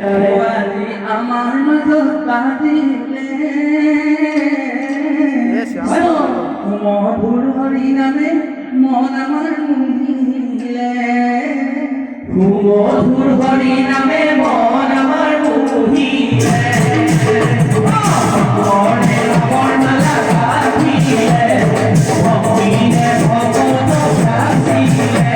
আজি আমার নজর কাঁদিলে মধুর হরি নামে মন আমার মুহিলে মধুর হরি নামে মন আমার মুহিলে মনে বর্ণলা গাথিলে ভক্তিনে ভগত শাসিলে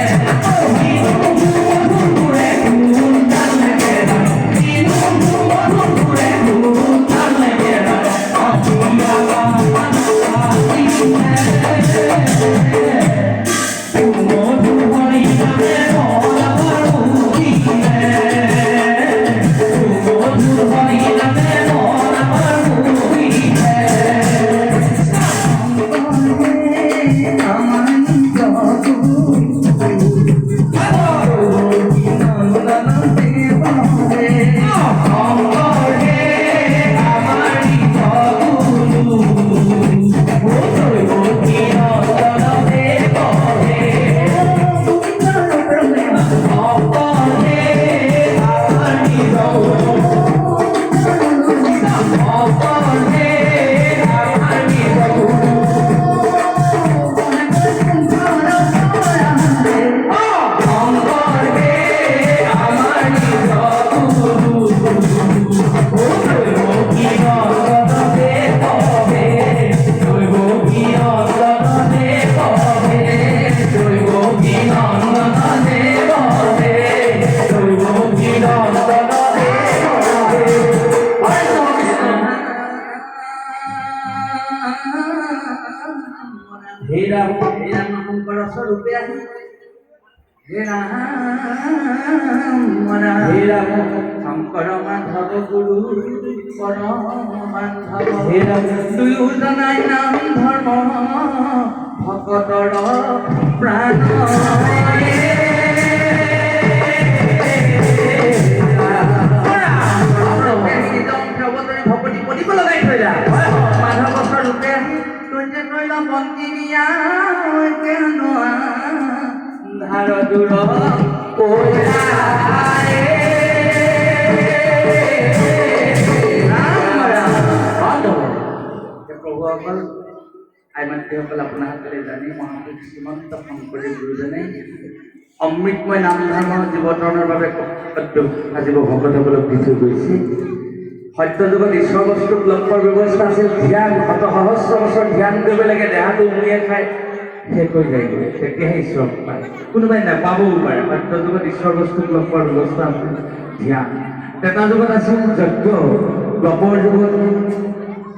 हे राम शंकर स्वरूपे आही हे राम शंकर माधव गुरु परम माधव हे राम दुयोजनाय नाम धर्म भगतर प्राण ভকতি পদিব লগাই থৈ যা মাধৱ স্বৰূপে আহি তুঞ্জে কৈল বন্দিনিয়া ধাৰ দূৰ প্ৰভুসকল আইমাতৃসকল আপোনাৰ হাতেৰে জানি মহাপুৰুষ শ্ৰীমন্ত শংকৰদেৱ গুৰুজনে অমৃতময় নাম ধৰ্ম জীৱতৰণৰ বাবে সাজিব ভকতসকলক দি থৈ গৈছে। সত্য যুগত ঈশ্বৰ বস্তুক লগ পোৱাৰ ব্যৱস্থা আছিল ধ্যান শত সহস্ৰ বছৰ ধ্যান কৰিব লাগে দেহাটো উমিয়াই খাই শেষ হৈ যায়গৈ তেতিয়াহে ঈশ্বৰক পায় কোনোবাই নাপাবও পাৰে। সত্য যুগত ঈশ্বৰ বস্তুক লগ পোৱাৰ ব্যৱস্থা আছিল ধ্যান তেতা যুগত আছিল যজ্ঞ দ্বাপৰ যুগত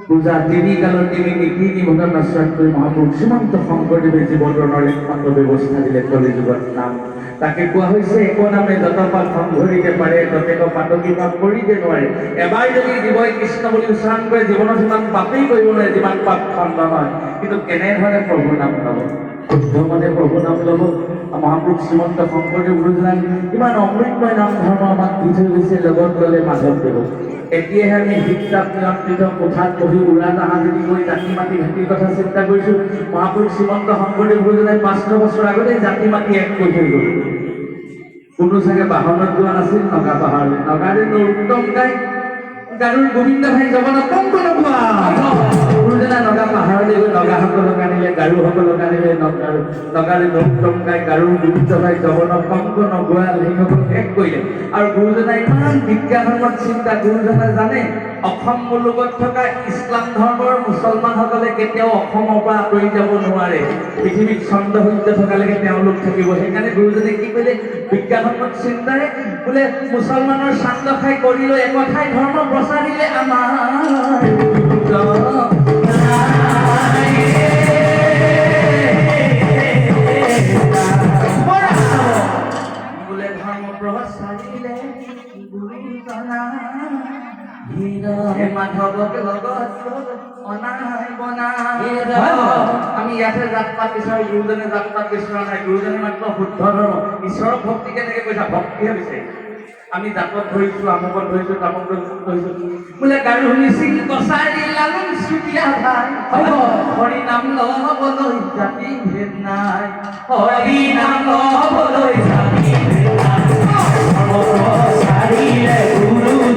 পূজা তিনি কালৰ তিনি নীতি নিবন্ধন আশ্ৰয় কৰি মহাপুৰুষ শ্ৰীমন্ত শংকৰদেৱে জীৱনৰ একমাত্ৰ ব্যৱস্থা দিলে কলি যুগত নাম তাকে কোৱা হৈছে একো নামে যত পাপ সংঘৰিতে পাৰে ততেক পাতকী পাপ কৰিতে নোৱাৰে। এবাৰ যদি জীৱই কৃষ্ণ বুলি উচ্চাৰণ কৰে জীৱনত সিমান পাপেই কৰিব নোৱাৰে যিমান পাপ খণ্ড হয়। কিন্তু কেনেধৰণে প্ৰভুৰ নাম ল'ব শুদ্ধ মনে প্ৰভু নাম ল'ব। মহাপুৰুষ শ্ৰীমন্ত শংকৰদেৱ গুৰুজনাই ইমান অমৃতময় নাম ধৰ্ম আমাক দি থৈ গৈছে লগত ল'লে মাধৱদেৱ। এতিয়াহে আমি শিক্ষাত নিয়ন্ত্ৰিত কোঠাত বহি উৰা তাহাজুৰি কৰি জাতি মাতি ভেটিৰ কথা চিন্তা কৰিছোঁ। মহাপুৰুষ শ্ৰীমন্ত শংকৰদেৱ গুৰুজনাই 500 বছৰ আগতে জাতি মাতি এক কৰি থৈ গ'ল। কোনো চাগে বাহনত যোৱা নাছিল নগা পাহাৰলৈ নগাৰে নৰোত্তম গাই গাৰুৰ গোবিন্দ ভাই জগন্নাথ কংক নগোৱা গুৰুজনা নগা পাহাৰলৈ গৈ নগাসকলক আনিলে গাৰুসকলক আনিলে নগাৰে নৰোত্তম গাই গাৰুৰ গোবিন্দ ভাই জগন্নাথ কংক নগোৱা সেইসকলক এক কৰিলে। আৰু গুৰুজনাই ইমান বিজ্ঞানৰ চিন্তা গুৰুজনাই জানে অসম মুলুকত থকা ইছলাম ধৰ্মৰ মুছলমানসকলে কেতিয়াও অসমৰ পৰা আঁতৰি যাব নোৱাৰে। পৃথিৱীত চন্দ্ৰ সূৰ্য থকালৈকে তেওঁলোক থাকিব। সেইকাৰণে গুৰুজনে কি কৰিলে বিজ্ঞানসন্মত চিন্তাৰে বোলে মুছলমানৰ চান্দ খাই কৰি লৈ একঠাই ধৰ্ম প্ৰচাৰিলে আমাৰ বোলে ধৰ্ম প্ৰচাৰিলে মাধৱক লগত অনাই বনাই আমি ইয়াতে জাত পাত বিচাৰো গুৰুজনে জাত পাত বিচৰা নাই। গুৰুজনে মাত্ৰ শুদ্ধ ধৰ্ম ঈশ্বৰক ভক্তি কেনেকে কৈছা ভক্তিহে বিচাৰি আমি জাতত ধৰিছো আমুকত ধৰিছো তামুকত ধৰিছো বোলে গাৰু মিচিং কছাৰী লালুং চুতীয়া ভাই হৰি নাম ল'বলৈ জাতি ভেদ নাই হৰি নাম ল'বলৈ জাতি ভেদ নাই। গুৰু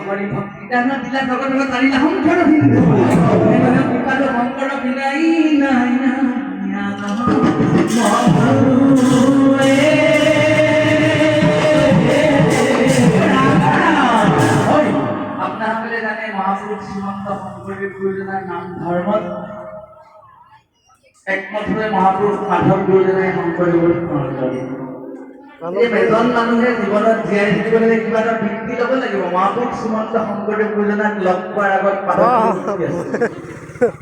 হৰি ভক্তি গান দিলা জগতক তাৰিলা সংসাৰ সিন্ধু কৃপাল শংকৰ বিনাই নাই আপোনাসকলে জানে মহাপুৰুষ শ্ৰীমন্ত শংকৰদেৱ গুৰুজনাৰ নাম ধৰ্মত একমাত্ৰ মহাপুৰুষ মাধৱ গুৰুজনাই শংকৰদেৱৰ স্মৰণ কৰে। এজন মানুহে জীৱনত জীয়াই থাকিবলৈ কিবা এটা বৃত্তি ল'ব লাগিব। মহাপুৰুষ শ্ৰীমন্ত শংকৰদেৱ গুৰুজনাক লগ পোৱাৰ আগত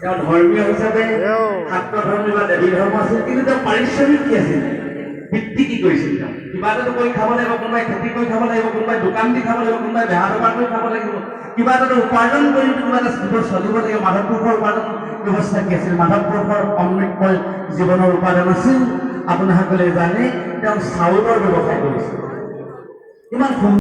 তেওঁ ধৰ্মীয় হিচাপে শাক্ত ধৰ্ম বা দেৱী ধৰ্ম আছিল, কিন্তু তেওঁ পাৰিশ্ৰমিক কি আছিল, বৃত্তি কি কৰিছিল? তেওঁ কিবা এটাতো কৰি খাব লাগিব, কোনোবাই খেতি কৰি খাব লাগিব, কোনোবাই দোকান দি খাব লাগিব, কোনোবাই বেহা দোকান কৰি খাব লাগিব, কিবা এটাতো উপাৰ্জন কৰি কিবা এটা জীৱন চলিব লাগিব। মাধৱ পুৰুষৰ উপাৰ্জন ব্যৱস্থা কি আছিল? মাধৱ পুৰুষৰ অমৃতময় জীৱনৰ উপাদান আছিল। আপোনাসকলে জানে তেওঁ চাউলৰ ব্যৱসায় কৰিছিল। ইমান